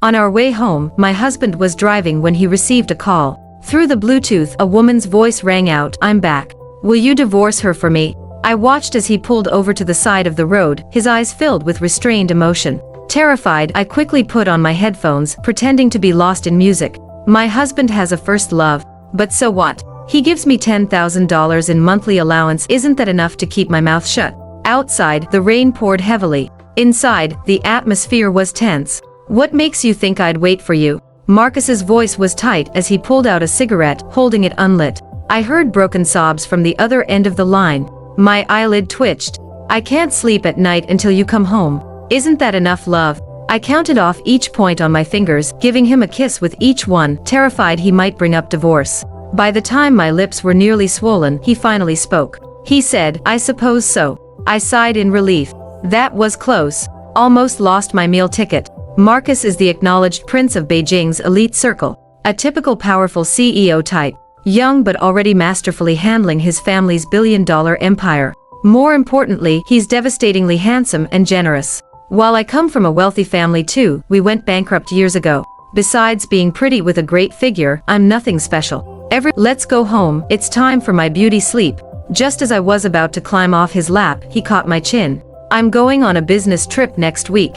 On our way home, my husband was driving when he received a call. Through the Bluetooth, a woman's voice rang out, "I'm back. Will you divorce her for me?" I watched as he pulled over to the side of the road, his eyes filled with restrained emotion. Terrified, I quickly put on my headphones, pretending to be lost in music. My husband has a first love. But so what? He gives me $10,000 in monthly allowance. Isn't that enough to keep my mouth shut? Outside, the rain poured heavily. Inside, the atmosphere was tense. "What makes you think I'd wait for you?" Marcus's voice was tight as he pulled out a cigarette, holding it unlit. I heard broken sobs from the other end of the line. My eyelid twitched. "I can't sleep at night until you come home. Isn't that enough love?" I counted off each point on my fingers, giving him a kiss with each one, terrified he might bring up divorce. By the time my lips were nearly swollen, he finally spoke. He said, "I suppose so." I sighed in relief. That was close. Almost lost my meal ticket. Marcus is the acknowledged prince of Beijing's elite circle. A typical powerful CEO type. Young but already masterfully handling his family's billion-dollar empire. More importantly, he's devastatingly handsome and generous. While I come from a wealthy family too, we went bankrupt years ago. Besides being pretty with a great figure, I'm nothing special. Let's go home, it's time for my beauty sleep. Just as I was about to climb off his lap, he caught my chin. "I'm going on a business trip next week."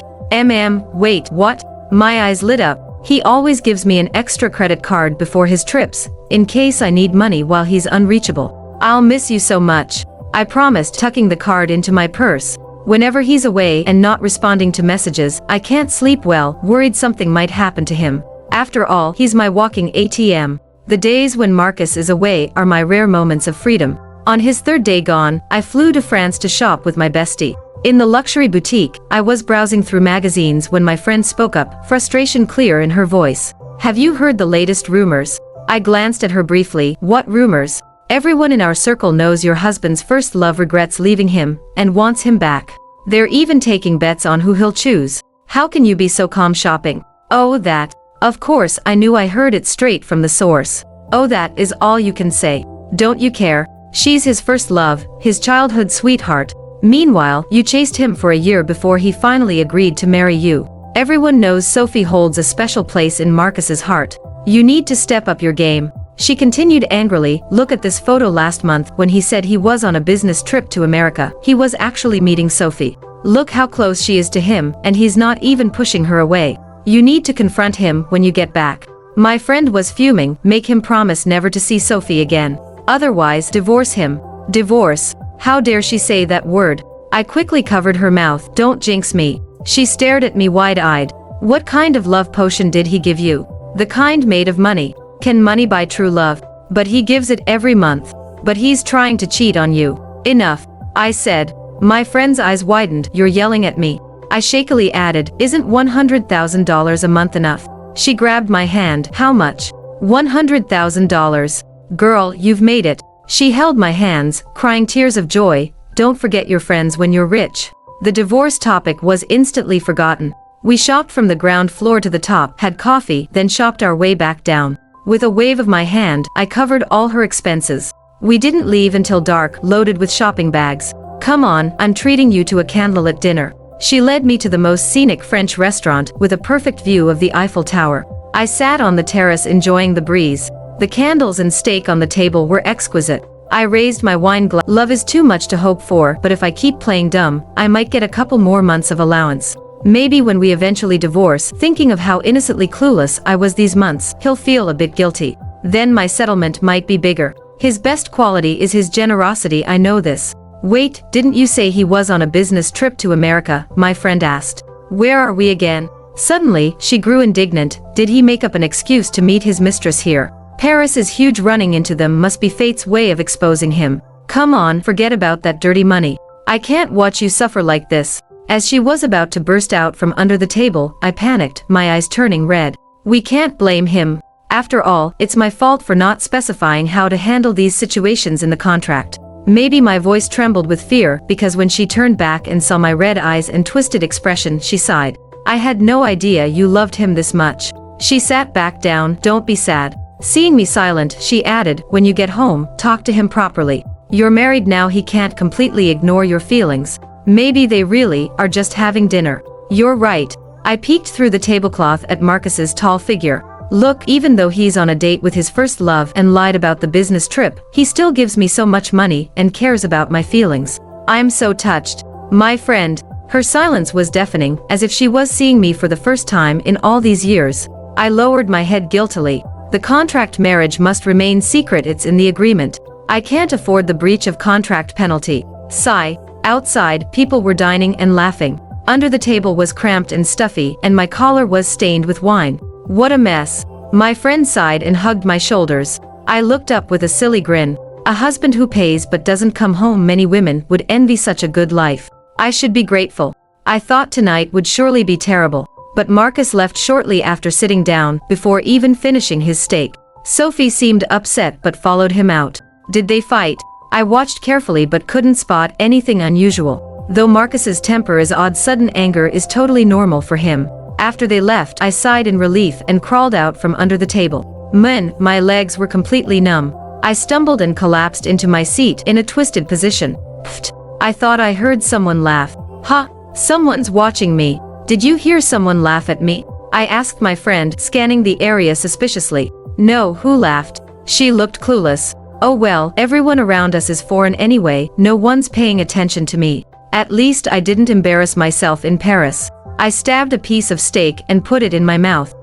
Wait, what? My eyes lit up. He always gives me an extra credit card before his trips, in case I need money while he's unreachable. "I'll miss you so much," I promised, tucking the card into my purse. Whenever he's away and not responding to messages, I can't sleep well, worried something might happen to him. After all, he's my walking ATM. The days when Marcus is away are my rare moments of freedom. On his third day gone, I flew to France to shop with my bestie. In the luxury boutique, I was browsing through magazines when my friend spoke up, frustration clear in her voice. "Have you heard the latest rumors?" I glanced at her briefly. "What rumors?" "Everyone in our circle knows your husband's first love regrets leaving him, and wants him back. They're even taking bets on who he'll choose." "How can you be so calm shopping?" "Oh, that." Of course, I knew I heard it straight from the source. "Oh, that is all you can say. Don't you care? She's his first love, his childhood sweetheart. Meanwhile, you chased him for a year before he finally agreed to marry you. Everyone knows Sophie holds a special place in Marcus's heart. You need to step up your game." She continued angrily, "Look at this photo last month when he said he was on a business trip to America. He was actually meeting Sophie. Look how close she is to him, and he's not even pushing her away. You need to confront him when you get back." My friend was fuming. "Make him promise never to see Sophie again. Otherwise, divorce him." "Divorce? How dare she say that word?" I quickly covered her mouth. "Don't jinx me." She stared at me wide-eyed. "What kind of love potion did he give you?" "The kind made of money." "Can money buy true love?" "But he gives it every month." "But he's trying to cheat on you." "Enough," I said. My friend's eyes widened. "You're yelling at me." I shakily added, "Isn't $100,000 a month enough?" She grabbed my hand. "How much?" $100,000. "Girl, you've made it." She held my hands, crying tears of joy. "Don't forget your friends when you're rich." The divorce topic was instantly forgotten. We shopped from the ground floor to the top, had coffee, then shopped our way back down. With a wave of my hand, I covered all her expenses. We didn't leave until dark, loaded with shopping bags. "Come on, I'm treating you to a candlelit dinner." She led me to the most scenic French restaurant, with a perfect view of the Eiffel Tower. I sat on the terrace enjoying the breeze. The candles and steak on the table were exquisite. I raised my wine glass. "Love is too much to hope for, but if I keep playing dumb, I might get a couple more months of allowance. Maybe when we eventually divorce," thinking of how innocently clueless I was these months, "he'll feel a bit guilty. Then my settlement might be bigger. His best quality is his generosity, I know this." "Wait, didn't you say he was on a business trip to America?" my friend asked. "Where are we again?" Suddenly, she grew indignant. Did he make up an excuse to meet his mistress here? Paris is huge, running into them must be fate's way of exposing him. "Come on, forget about that dirty money. I can't watch you suffer like this." As she was about to burst out from under the table, I panicked, my eyes turning red. "We can't blame him. After all, it's my fault for not specifying how to handle these situations in the contract." Maybe my voice trembled with fear, because when she turned back and saw my red eyes and twisted expression, she sighed. "I had no idea you loved him this much." She sat back down. "Don't be sad." Seeing me silent, she added, "When you get home, talk to him properly. You're married now, he can't completely ignore your feelings. Maybe they really are just having dinner." "You're right. I peeked through the tablecloth at Marcus's tall figure. Look, even though he's on a date with his first love and lied about the business trip, he still gives me so much money and cares about my feelings. I'm so touched. My friend. Her silence was deafening, as if she was seeing me for the first time in all these years. I lowered my head guiltily. The contract marriage must remain secret, it's in the agreement. I can't afford the breach of contract penalty. Sigh. Outside, people were dining and laughing. Under the table was cramped and stuffy, and my collar was stained with wine. What a mess. My friend sighed and hugged my shoulders. I looked up with a silly grin. A husband who pays but doesn't come home. Many women would envy such a good life. I should be grateful. I thought tonight would surely be terrible. But Marcus left shortly after sitting down, before even finishing his steak. Sophie seemed upset but followed him out. Did they fight? I watched carefully but couldn't spot anything unusual. Though Marcus's temper is odd, sudden anger is totally normal for him. After they left, I sighed in relief and crawled out from under the table. My legs were completely numb. I stumbled and collapsed into my seat in a twisted position. Pfft. I thought I heard someone laugh. Ha! Someone's watching me. Did you hear someone laugh at me? I asked my friend, scanning the area suspiciously. No, who laughed? She looked clueless. Oh well, everyone around us is foreign anyway, no one's paying attention to me. At least I didn't embarrass myself in Paris. I stabbed a piece of steak and put it in my mouth.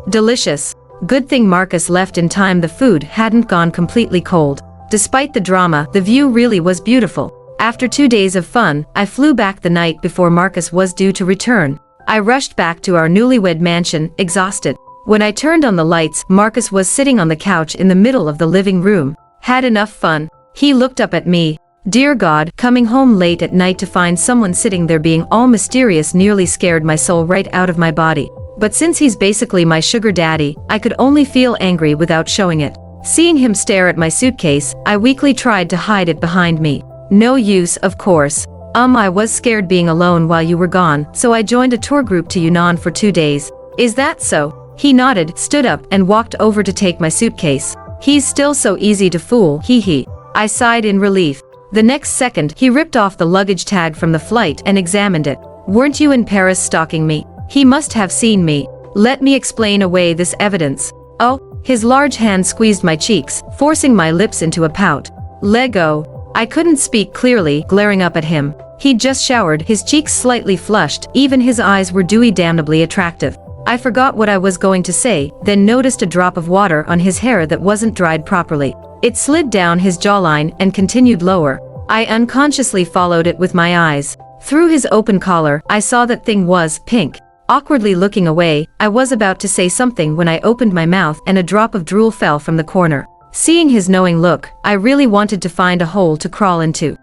Delicious. Good thing Marcus left in time, the food hadn't gone completely cold. Despite the drama, the view really was beautiful. After 2 days of fun, I flew back the night before Marcus was due to return. I rushed back to our newlywed mansion, exhausted. When I turned on the lights, Marcus was sitting on the couch in the middle of the living room. Had enough fun? He looked up at me. Dear God, coming home late at night to find someone sitting there being all mysterious nearly scared my soul right out of my body. But since he's basically my sugar daddy, I could only feel angry without showing it. Seeing him stare at my suitcase, I weakly tried to hide it behind me. No use, of course. I was scared being alone while you were gone, so I joined a tour group to Yunnan for 2 days. Is that so? He nodded, stood up, and walked over to take my suitcase. He's still so easy to fool, hee hee. I sighed in relief. The next second, he ripped off the luggage tag from the flight and examined it. Weren't you in Paris stalking me? He must have seen me. Let me explain away this evidence. Oh, his large hand squeezed my cheeks, forcing my lips into a pout. Lego. I couldn't speak clearly, glaring up at him. He'd just showered, his cheeks slightly flushed, even his eyes were dewy, damnably attractive. I forgot what I was going to say, then noticed a drop of water on his hair that wasn't dried properly. It slid down his jawline and continued lower. I unconsciously followed it with my eyes. Through his open collar, I saw that thing was pink. Awkwardly looking away, I was about to say something when I opened my mouth and a drop of drool fell from the corner. Seeing his knowing look, I really wanted to find a hole to crawl into.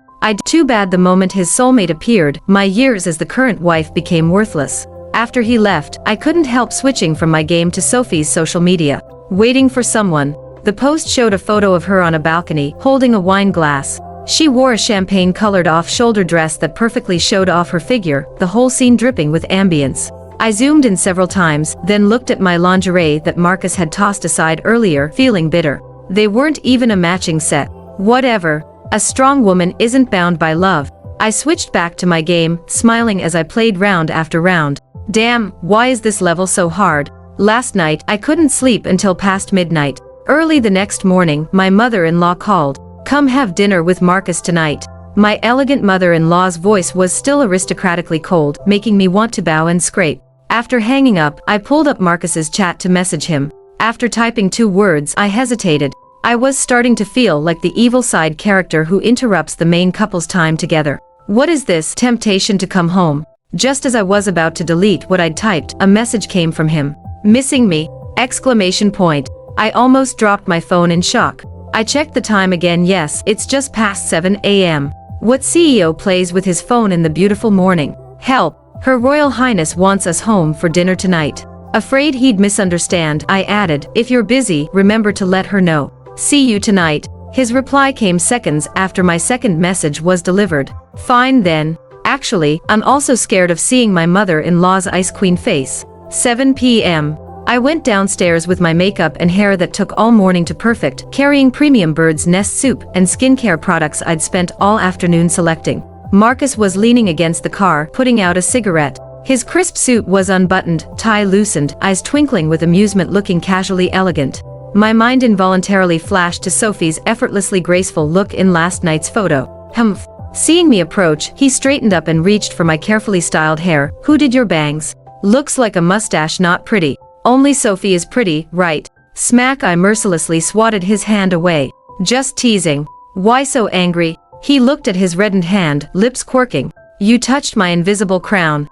Too bad the moment his soulmate appeared, my years as the current wife became worthless. After he left, I couldn't help switching from my game to Sophie's social media. Waiting for someone. The post showed a photo of her on a balcony, holding a wine glass. She wore a champagne-colored off-shoulder dress that perfectly showed off her figure, the whole scene dripping with ambience. I zoomed in several times, then looked at my lingerie that Marcus had tossed aside earlier, feeling bitter. They weren't even a matching set. Whatever. A strong woman isn't bound by love. I switched back to my game, smiling as I played round after round. Damn, why is this level so hard? Last night, I couldn't sleep until past midnight. Early the next morning, my mother-in-law called. Come have dinner with Marcus tonight. My elegant mother-in-law's voice was still aristocratically cold, making me want to bow and scrape. After hanging up, I pulled up Marcus's chat to message him. After typing 2 words, I hesitated. I was starting to feel like the evil side character who interrupts the main couple's time together. What is this temptation to come home? Just as I was about to delete what I'd typed, a message came from him. Missing me! Exclamation point. I almost dropped my phone in shock. I checked the time again. Yes, it's just past 7 a.m. What CEO plays with his phone in the beautiful morning? Help! Her Royal Highness wants us home for dinner tonight. Afraid he'd misunderstand, I added, if you're busy, remember to let her know. See you tonight. His reply came seconds after my second message was delivered. Fine then. Actually, I'm also scared of seeing my mother-in-law's ice queen face. 7 p.m. I went downstairs with my makeup and hair that took all morning to perfect, carrying premium bird's nest soup and skincare products I'd spent all afternoon selecting. Marcus was leaning against the car, putting out a cigarette. His crisp suit was unbuttoned, tie loosened, eyes twinkling with amusement, looking casually elegant. My mind involuntarily flashed to Sophie's effortlessly graceful look in last night's photo. Humph. Seeing me approach, he straightened up and reached for my carefully styled hair. Who did your bangs? Looks like a mustache, not pretty. Only Sophie is pretty, right? Smack! I mercilessly swatted his hand away. Just teasing. Why so angry? He looked at his reddened hand, lips quirking. You touched my invisible crown. ?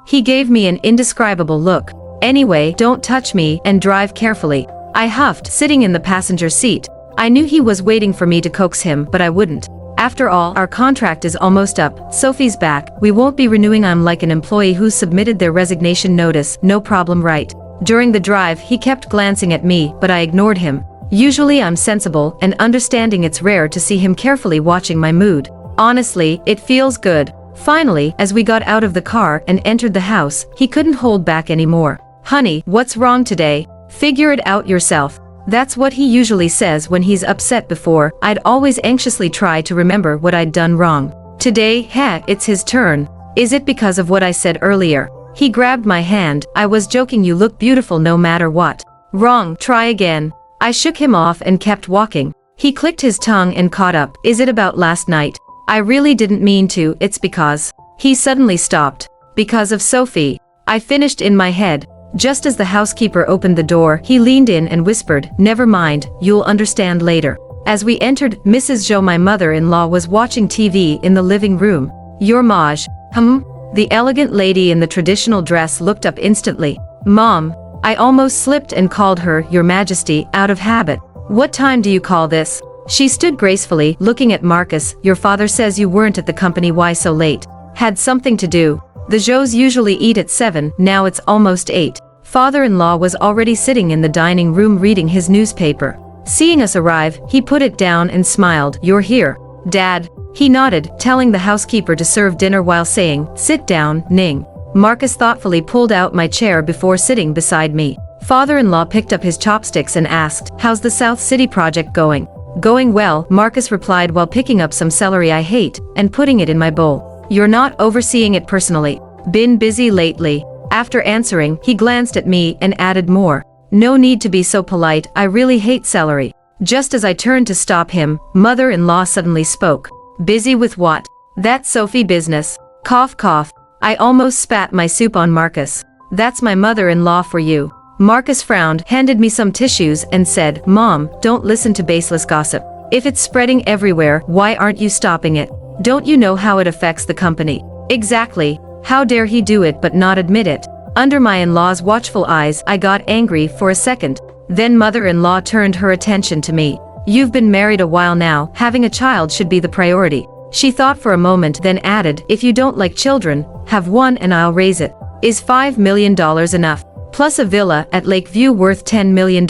He gave me an indescribable look. Anyway, don't touch me, and drive carefully. I huffed, sitting in the passenger seat. I knew he was waiting for me to coax him, but I wouldn't. After all, our contract is almost up. Sophie's back. We won't be renewing. I'm like an employee who's submitted their resignation notice. No problem, right? During the drive, he kept glancing at me, but I ignored him. Usually I'm sensible and understanding. It's rare to see him carefully watching my mood. Honestly, it feels good. Finally, as we got out of the car and entered the house, he couldn't hold back anymore. Honey, what's wrong today? Figure it out yourself. That's what he usually says when he's upset. Before, I'd always anxiously try to remember what I'd done wrong. Today, it's his turn. Is it because of what I said earlier? He grabbed my hand. I was joking. You look beautiful no matter what. Wrong, try again. I shook him off and kept walking. He clicked his tongue and caught up. Is it about last night? I really didn't mean to. It's because. He suddenly stopped. Because of Sophie. I finished in my head. Just as the housekeeper opened the door, he leaned in and whispered, never mind, you'll understand later. As we entered, Mrs. Zhou, my mother-in-law, was watching TV in the living room. Your Maj. The elegant lady in the traditional dress looked up instantly. Mom. I almost slipped and called her, Your Majesty, out of habit. What time do you call this? She stood gracefully, looking at Marcus. Your father says you weren't at the company. Why so late? Had something to do. The Zhous usually eat at 7, now it's almost 8. Father-in-law was already sitting in the dining room reading his newspaper. Seeing us arrive, he put it down and smiled. You're here, Dad. He nodded, telling the housekeeper to serve dinner while saying, sit down, Ning. Marcus thoughtfully pulled out my chair before sitting beside me. Father-in-law picked up his chopsticks and asked, how's the South City project going? Going well, Marcus replied while picking up some celery I hate and putting it in my bowl. You're not overseeing it personally. Been busy lately. After answering, he glanced at me and added more. No need to be so polite, I really hate celery. Just as I turned to stop him, mother-in-law suddenly spoke. Busy with what? That Sophie business. Cough cough. I almost spat my soup on Marcus. That's my mother-in-law for you. Marcus frowned, handed me some tissues and said, Mom, don't listen to baseless gossip. If it's spreading everywhere, why aren't you stopping it? Don't you know how it affects the company? Exactly. How dare he do it but not admit it? Under my in-law's watchful eyes, I got angry for a second. Then mother-in-law turned her attention to me. You've been married a while now, having a child should be the priority. She thought for a moment, then added, if you don't like children, have one and I'll raise it. Is $5 million enough? Plus a villa at Lakeview worth $10 million.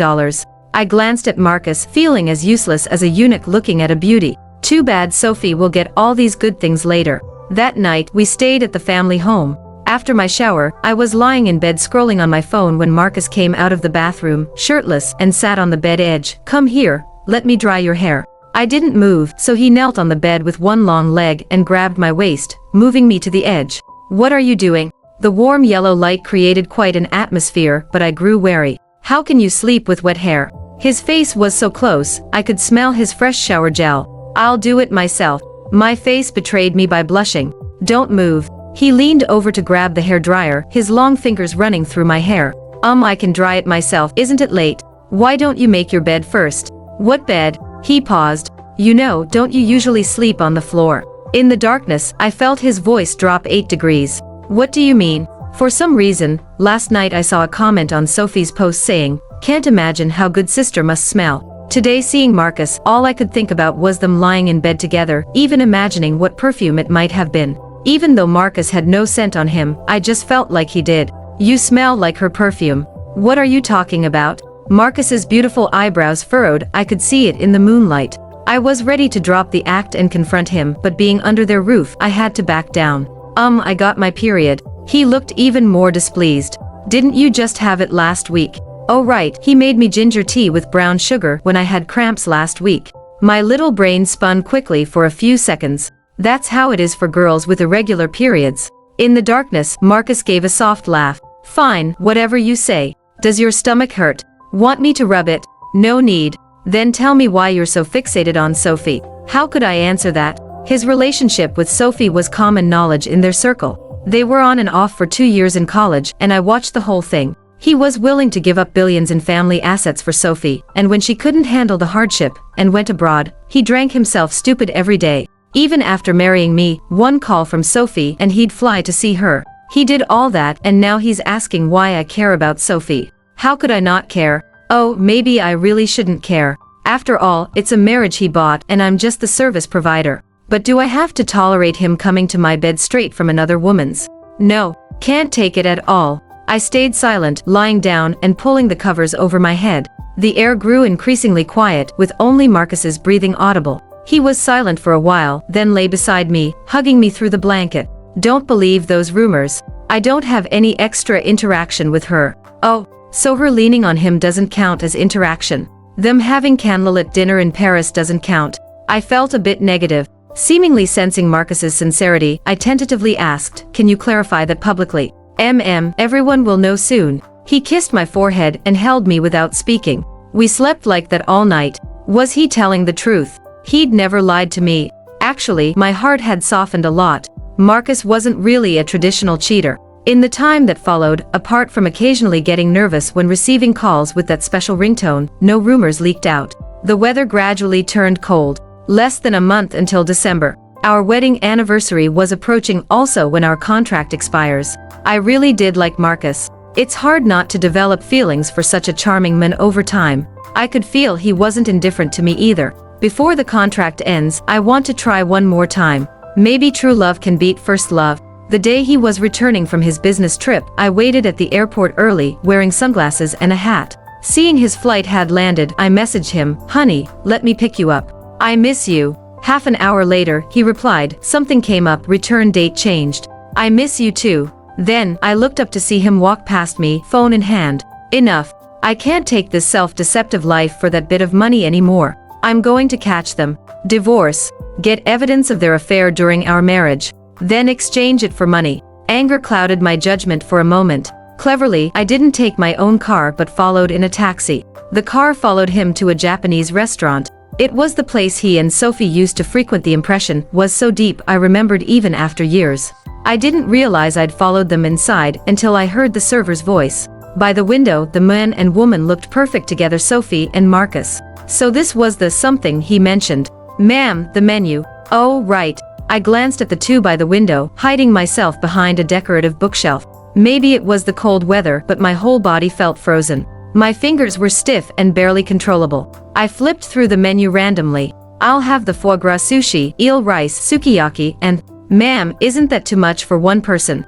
I glanced at Marcus, feeling as useless as a eunuch looking at a beauty. Too bad Sophie will get all these good things later. That night, we stayed at the family home. After my shower, I was lying in bed scrolling on my phone when Marcus came out of the bathroom, shirtless, and sat on the bed edge. Come here, let me dry your hair. I didn't move, so he knelt on the bed with one long leg and grabbed my waist, moving me to the edge. What are you doing? The warm yellow light created quite an atmosphere, but I grew wary. How can you sleep with wet hair? His face was so close, I could smell his fresh shower gel. I'll do it myself. My face betrayed me by blushing. Don't move. He leaned over to grab the hairdryer, his long fingers running through my hair. I can dry it myself. Isn't it late? Why don't you make your bed first? What bed? He paused. You know, don't you usually sleep on the floor? In the darkness, I felt his voice drop 8 degrees. What do you mean? For some reason, last night I saw a comment on Sophie's post saying, can't imagine how good sister must smell. Today seeing Marcus, all I could think about was them lying in bed together, even imagining what perfume it might have been. Even though Marcus had no scent on him, I just felt like he did. You smell like her perfume. What are you talking about? Marcus's beautiful eyebrows furrowed, I could see it in the moonlight. I was ready to drop the act and confront him, but being under their roof, I had to back down. I got my period. He looked even more displeased. Didn't you just have it last week? Oh right, he made me ginger tea with brown sugar when I had cramps last week. My little brain spun quickly for a few seconds. That's how it is for girls with irregular periods. In the darkness, Marcus gave a soft laugh. Fine, whatever you say. Does your stomach hurt? Want me to rub it? No need. Then tell me why you're so fixated on Sophie. How could I answer that? His relationship with Sophie was common knowledge in their circle. They were on and off for 2 years in college, and I watched the whole thing. He was willing to give up billions in family assets for Sophie, and when she couldn't handle the hardship and went abroad, he drank himself stupid every day. Even after marrying me, one call from Sophie and he'd fly to see her. He did all that, and now he's asking why I care about Sophie. How could I not care? Oh, maybe I really shouldn't care. After all, it's a marriage he bought and I'm just the service provider. But do I have to tolerate him coming to my bed straight from another woman's? No, can't take it at all. I stayed silent, lying down and pulling the covers over my head. The air grew increasingly quiet, with only Marcus's breathing audible. He was silent for a while, then lay beside me, hugging me through the blanket. Don't believe those rumors. I don't have any extra interaction with her. Oh, so her leaning on him doesn't count as interaction. Them having candlelit dinner in Paris doesn't count. I felt a bit negative. Seemingly sensing Marcus's sincerity, I tentatively asked, can you clarify that publicly? Everyone will know soon. He kissed my forehead and held me without speaking. We slept like that all night. Was he telling the truth? He'd never lied to me. Actually, my heart had softened a lot. Marcus wasn't really a traditional cheater. In the time that followed, apart from occasionally getting nervous when receiving calls with that special ringtone, no rumors leaked out. The weather gradually turned cold. Less than a month until December. Our wedding anniversary was approaching also when our contract expires. I really did like Marcus. It's hard not to develop feelings for such a charming man over time. I could feel he wasn't indifferent to me either. Before the contract ends, I want to try one more time. Maybe true love can beat first love. The day he was returning from his business trip, I waited at the airport early, wearing sunglasses and a hat. Seeing his flight had landed, I messaged him, honey, let me pick you up. I miss you. Half an hour later, he replied, something came up, return date changed. I miss you too. Then, I looked up to see him walk past me, phone in hand. Enough. I can't take this self-deceptive life for that bit of money anymore. I'm going to catch them. Divorce. Get evidence of their affair during our marriage. Then exchange it for money. Anger clouded my judgment for a moment. Cleverly, I didn't take my own car but followed in a taxi. The car followed him to a Japanese restaurant. It was the place he and Sophie used to frequent. The impression was so deep I remembered even after years. I didn't realize I'd followed them inside until I heard the server's voice. By the window, the man and woman looked perfect together, Sophie and Marcus. So this was the something he mentioned. Ma'am, the menu. Oh, right. I glanced at the two by the window, hiding myself behind a decorative bookshelf. Maybe it was the cold weather, but my whole body felt frozen. My fingers were stiff and barely controllable. I flipped through the menu randomly. I'll have the foie gras sushi, eel rice, sukiyaki, and, ma'am, isn't that too much for one person?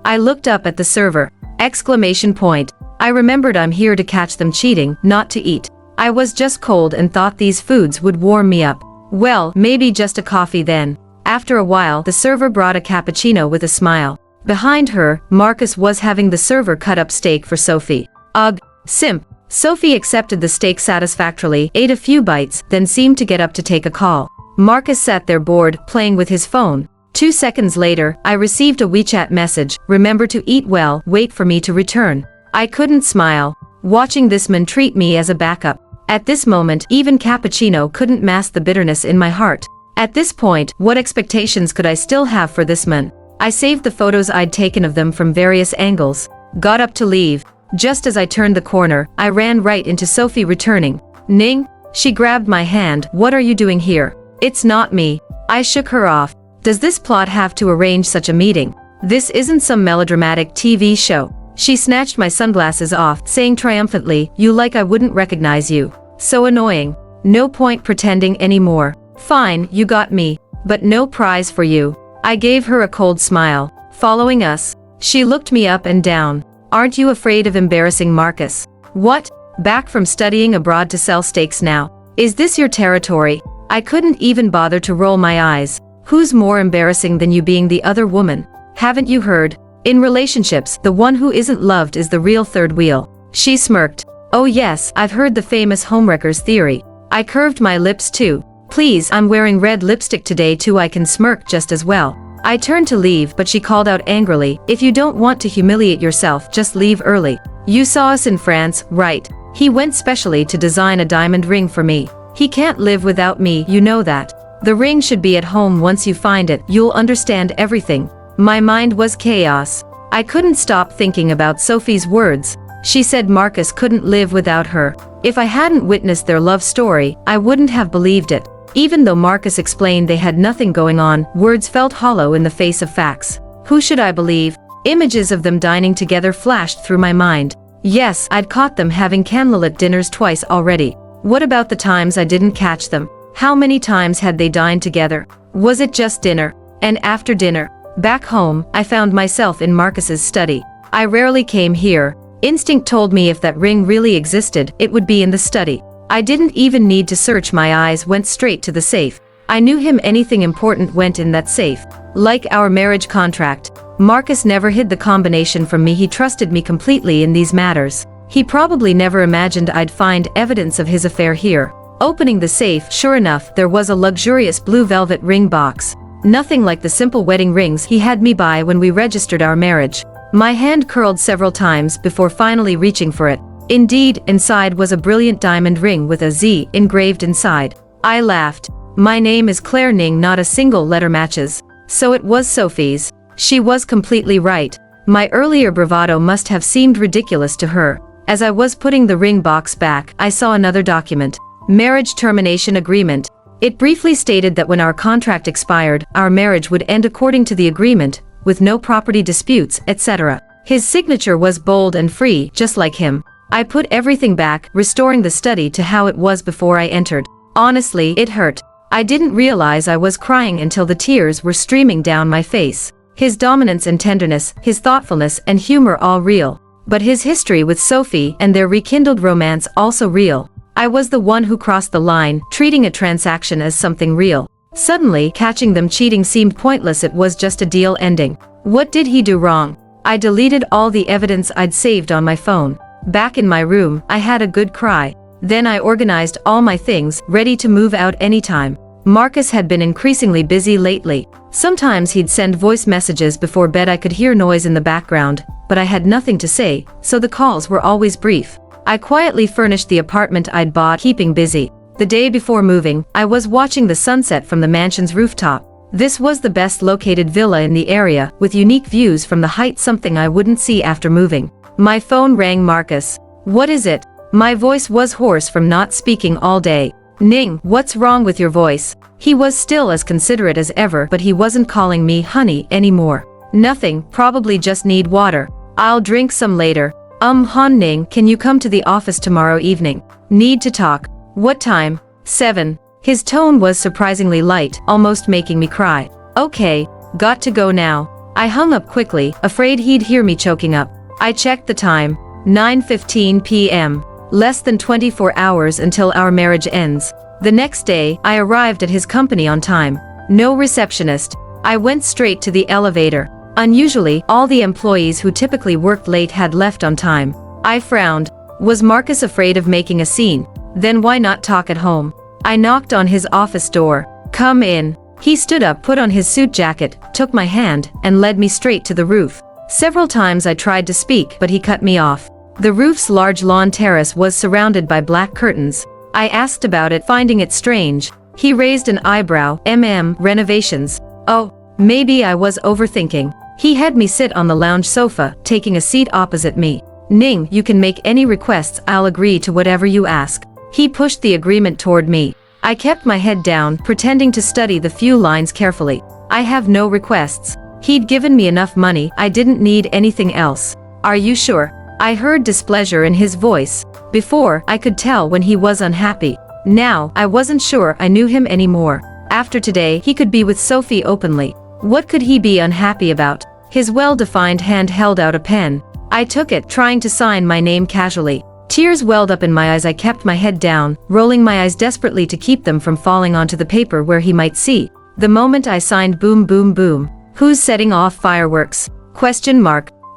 I looked up at the server. Exclamation point. I remembered I'm here to catch them cheating, not to eat. I was just cold and thought these foods would warm me up. Well, maybe just a coffee then. After a while, the server brought a cappuccino with a smile. Behind her, Marcus was having the server cut up steak for Sophie. Ugh. Simp. Sophie accepted the steak satisfactorily, ate a few bites, then seemed to get up to take a call. Marcus sat there bored, playing with his phone. 2 seconds later, I received a WeChat message, remember to eat well, wait for me to return. I couldn't smile. Watching this man treat me as a backup. At this moment, even cappuccino couldn't mask the bitterness in my heart. At this point, what expectations could I still have for this man? I saved the photos I'd taken of them from various angles. Got up to leave. Just as I turned the corner, I ran right into Sophie returning. Ning? She grabbed my hand. What are you doing here? It's not me. I shook her off. Does this plot have to arrange such a meeting? This isn't some melodramatic TV show. She snatched my sunglasses off, saying triumphantly, you like I wouldn't recognize you. So annoying. No point pretending anymore. Fine, you got me. But no prize for you. I gave her a cold smile. Following us. She looked me up and down. Aren't you afraid of embarrassing Marcus? What? Back from studying abroad to sell steaks now? Is this your territory? I couldn't even bother to roll my eyes. Who's more embarrassing than you being the other woman? Haven't you heard? In relationships, the one who isn't loved is the real third wheel. She smirked. Oh yes, I've heard the famous homewreckers theory. I curved my lips too. Please, I'm wearing red lipstick today too, I can smirk just as well. I turned to leave, but she called out angrily, "If you don't want to humiliate yourself, just leave early. You saw us in France, right? He went specially to design a diamond ring for me. He can't live without me, you know that. The ring should be at home. Once you find it, you'll understand everything." My mind was chaos. I couldn't stop thinking about Sophie's words. She said Marcus couldn't live without her. If I hadn't witnessed their love story, I wouldn't have believed it. Even though Marcus explained they had nothing going on, words felt hollow in the face of facts. Who should I believe? Images of them dining together flashed through my mind. Yes, I'd caught them having candlelit dinners twice already. What about the times I didn't catch them? How many times had they dined together? Was it just dinner? And after dinner? Back home, I found myself in Marcus's study. I rarely came here. Instinct told me if that ring really existed, it would be in the study. I didn't even need to search. My eyes went straight to the safe. I knew him. Anything important went in that safe. Like our marriage contract. Marcus never hid the combination from me. He trusted me completely in these matters. He probably never imagined I'd find evidence of his affair here. Opening the safe, sure enough, there was a luxurious blue velvet ring box. Nothing like the simple wedding rings he had me buy when we registered our marriage. My hand curled several times before finally reaching for it. Indeed, inside was a brilliant diamond ring with a Z engraved inside. I laughed. My name is Claire Ning. Not a single letter matches. So it was Sophie's. She was completely right. My earlier bravado must have seemed ridiculous to her. As I was putting the ring box back, I saw another document. Marriage termination agreement. It briefly stated that when our contract expired, our marriage would end according to the agreement, with no property disputes, etc. His signature was bold and free, just like him. I put everything back, restoring the study to how it was before I entered. Honestly, it hurt. I didn't realize I was crying until the tears were streaming down my face. His dominance and tenderness, his thoughtfulness and humor, all real. But his history with Sophie and their rekindled romance also real. I was the one who crossed the line, treating a transaction as something real. Suddenly, catching them cheating seemed pointless. It was just a deal ending. What did he do wrong? I deleted all the evidence I'd saved on my phone. Back in my room, I had a good cry. Then I organized all my things, ready to move out anytime. Marcus had been increasingly busy lately. Sometimes he'd send voice messages before bed. I could hear noise in the background, but I had nothing to say, so the calls were always brief. I quietly furnished the apartment I'd bought, keeping busy. The day before moving, I was watching the sunset from the mansion's rooftop. This was the best located villa in the area, with unique views from the heights, something I wouldn't see after moving. My phone rang. Marcus. What is it? My voice was hoarse from not speaking all day. Ning, what's wrong with your voice? He was still as considerate as ever, but he wasn't calling me honey anymore. Nothing, probably just need water. I'll drink some later. Han Ning, can you come to the office tomorrow evening? Need to talk. What time? 7. His tone was surprisingly light, almost making me cry. Okay, got to go now. I hung up quickly, afraid he'd hear me choking up. I checked the time. 9:15 p.m. Less than 24 hours until our marriage ends. The next day, I arrived at his company on time. No receptionist. I went straight to the elevator. Unusually, all the employees who typically worked late had left on time. I frowned. Was Marcus afraid of making a scene? Then why not talk at home? I knocked on his office door. Come in. He stood up, put on his suit jacket, took my hand, and led me straight to the roof. Several times I tried to speak, but he cut me off. The roof's large lawn terrace was surrounded by black curtains. I asked about it, finding it strange. He raised an eyebrow. Renovations. Oh, maybe I was overthinking. He had me sit on the lounge sofa, taking a seat opposite me. Ning, you can make any requests. I'll agree to whatever you ask. He pushed the agreement toward me. I kept my head down, pretending to study the few lines carefully. I have no requests. He'd given me enough money. I didn't need anything else. Are you sure? I heard displeasure in his voice. Before, I could tell when he was unhappy. Now, I wasn't sure I knew him anymore. After today, he could be with Sophie openly. What could he be unhappy about? His well-defined hand held out a pen. I took it, trying to sign my name casually. Tears welled up in my eyes. I kept my head down, rolling my eyes desperately to keep them from falling onto the paper where he might see. The moment I signed, boom, boom, boom. Who's setting off fireworks? ?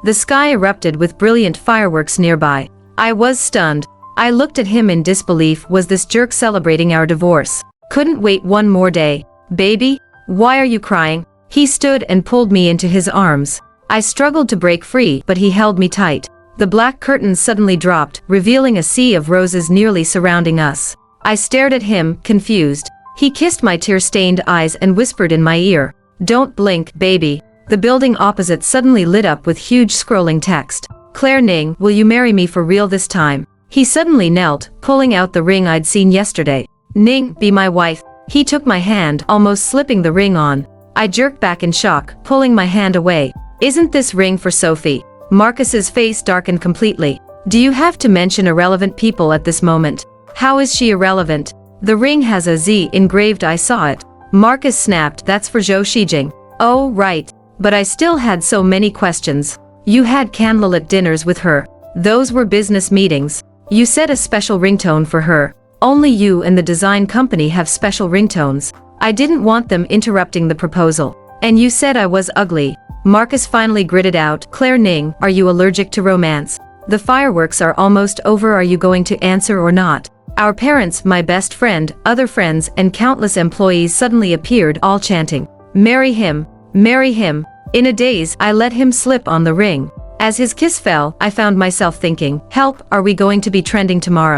The sky erupted with brilliant fireworks nearby. I was stunned. I looked at him in disbelief. Was this jerk celebrating our divorce? Couldn't wait one more day. Baby? Why are you crying? He stood and pulled me into his arms. I struggled to break free, but he held me tight. The black curtains suddenly dropped, revealing a sea of roses nearly surrounding us. I stared at him, confused. He kissed my tear-stained eyes and whispered in my ear, "Don't blink, baby." The building opposite suddenly lit up with huge scrolling text. "Claire Ning, will you marry me for real this time?" He suddenly knelt, pulling out the ring I'd seen yesterday. "Ning, be my wife." He took my hand, almost slipping the ring on. I jerked back in shock, pulling my hand away. "Isn't this ring for Sophie?" Marcus's face darkened completely. "Do you have to mention irrelevant people at this moment?" "How is she irrelevant?" "The ring has a Z engraved, I saw it." Marcus snapped, "That's for Zhou Shijing." "Oh, right. But I still had so many questions. You had candlelit dinners with her. Those were business meetings. You set a special ringtone for her. Only you and the design company have special ringtones. I didn't want them interrupting the proposal. And you said I was ugly." Marcus finally gritted out, "Claire Ning, are you allergic to romance? The fireworks are almost over. Are you going to answer or not?" Our parents, my best friend, other friends, and countless employees suddenly appeared, all chanting, "Marry him! Marry him!" In a daze, I let him slip on the ring. As his kiss fell, I found myself thinking, "Help, are we going to be trending tomorrow?"